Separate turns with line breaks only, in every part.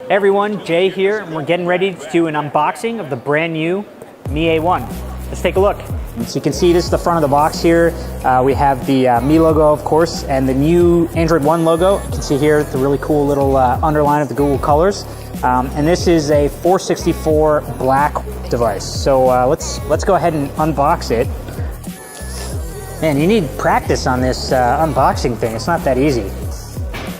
Hey everyone, Jay here, and we're getting ready to do an unboxing of the brand new Mi A1. Let's take a look. So you can see this is the front of the box here. We have the Mi logo, of course, and the new Android One logo. You can see here the really cool little underline of the Google colors. And this is a 464 black device. So let's go ahead and unbox it. Man, you need practice on this unboxing thing. It's not that easy.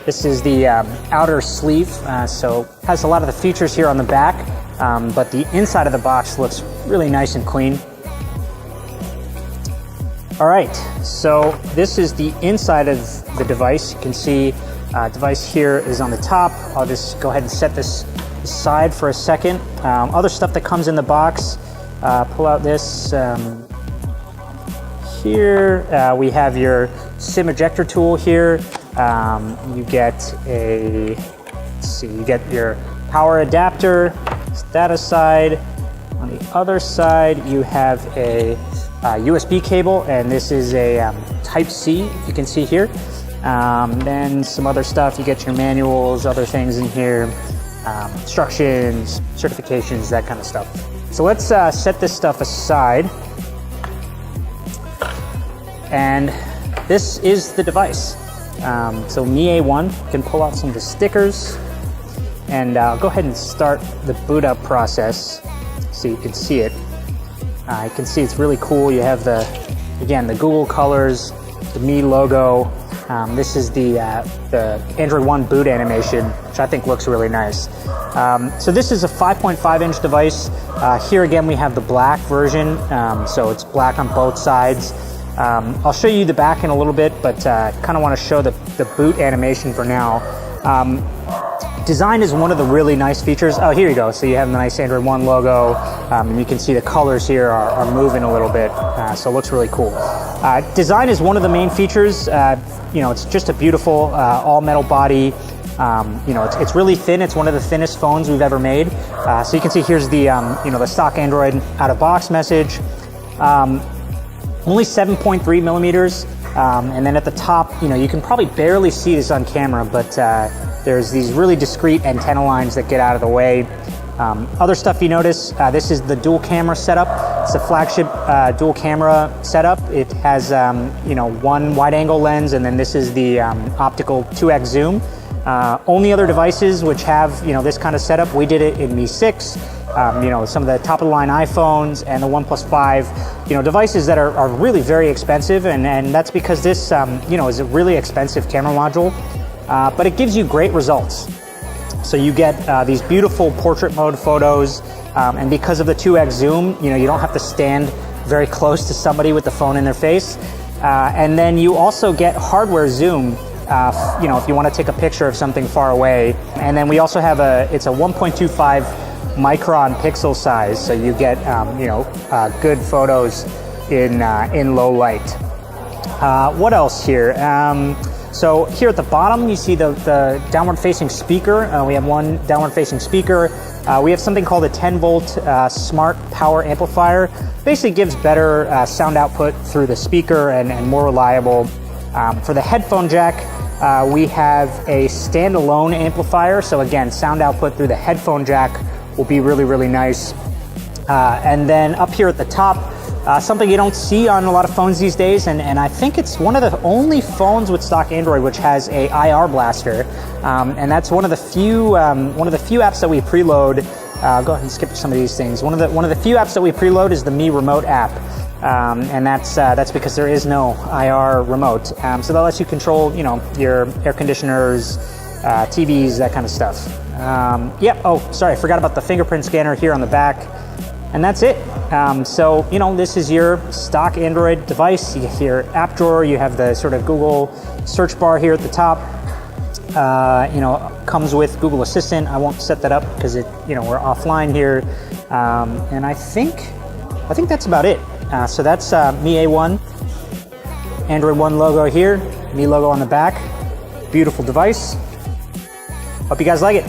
This is the outer sleeve, so it has a lot of the features here on the back, but the inside of the box looks really nice and clean. All right, so this is the inside of the device. You can see device here is on the top. I'll just go ahead and set this aside for a second. Other stuff that comes in the box, pull out this. Here we have your SIM ejector tool here. You get you get your power adapter. Set that aside. On the other side, you have a USB cable, and this is a Type-C, you can see here. Then some other stuff, you get your manuals, other things in here, instructions, certifications, that kind of stuff. So let's set this stuff aside. And this is the device. So Mi A1, you can pull out some of the stickers, and I'll go ahead and start the boot up process so you can see it. You can see it's really cool. You have again, the Google colors, the Mi logo. This is the Android One boot animation, which I think looks really nice. So this is a 5.5-inch device. Here again, we have the black version, so it's black on both sides. I'll show you the back in a little bit, but kind of want to show the boot animation for now. Design is one of the really nice features. Oh, here you go. So you have the nice Android One logo, and you can see the colors here are moving a little bit, so it looks really cool. Design is one of the main features. You know, it's just a beautiful all-metal body. You know, it's really thin. It's one of the thinnest phones we've ever made. So you can see here's the you know, the stock Android out-of-box message. Only 7.3 millimeters, and then at the top, you know, you can probably barely see this on camera, but there's these really discreet antenna lines that get out of the way. Other stuff you notice, this is the dual camera setup. It's a flagship dual camera setup. It has, you know, one wide angle lens, and then this is the optical 2x zoom. Only other devices which have, you know, this kind of setup, we did it in Mi 6. You know, some of the top of the line iPhones and the OnePlus 5, you know, devices that are really very expensive, and that's because this, you know, is a really expensive camera module, but it gives you great results. So you get these beautiful portrait mode photos, and because of the 2x zoom, you know, you don't have to stand very close to somebody with the phone in their face. And then you also get hardware zoom, you know, if you want to take a picture of something far away. And then we also have it's a 1.25 micron pixel size, so you get you know, good photos in low light. What else here? So here at the bottom, you see the downward-facing speaker. We have one downward-facing speaker. We have something called a 10-volt smart power amplifier. Basically gives better sound output through the speaker and more reliable. For the headphone jack, we have a standalone amplifier. So again, sound output through the headphone jack will be really, really nice. And then up here at the top, something you don't see on a lot of phones these days, and I think it's one of the only phones with stock Android which has a IR blaster, and that's one of the few apps that we preload. Go ahead and skip some of these things. One of the few apps that we preload is the Mi Remote app, and that's because there is no IR remote. So that lets you control, you know, your air conditioners, TVs, that kind of stuff. Yeah, oh, sorry, I forgot about the fingerprint scanner here on the back. And that's it. So, you know, this is your stock Android device. You get your app drawer, you have the sort of Google search bar here at the top. You know, comes with Google Assistant. I won't set that up because you know, we're offline here. And I think that's about it. So that's Mi A1, Android One logo here, Mi logo on the back. Beautiful device. Hope you guys like it.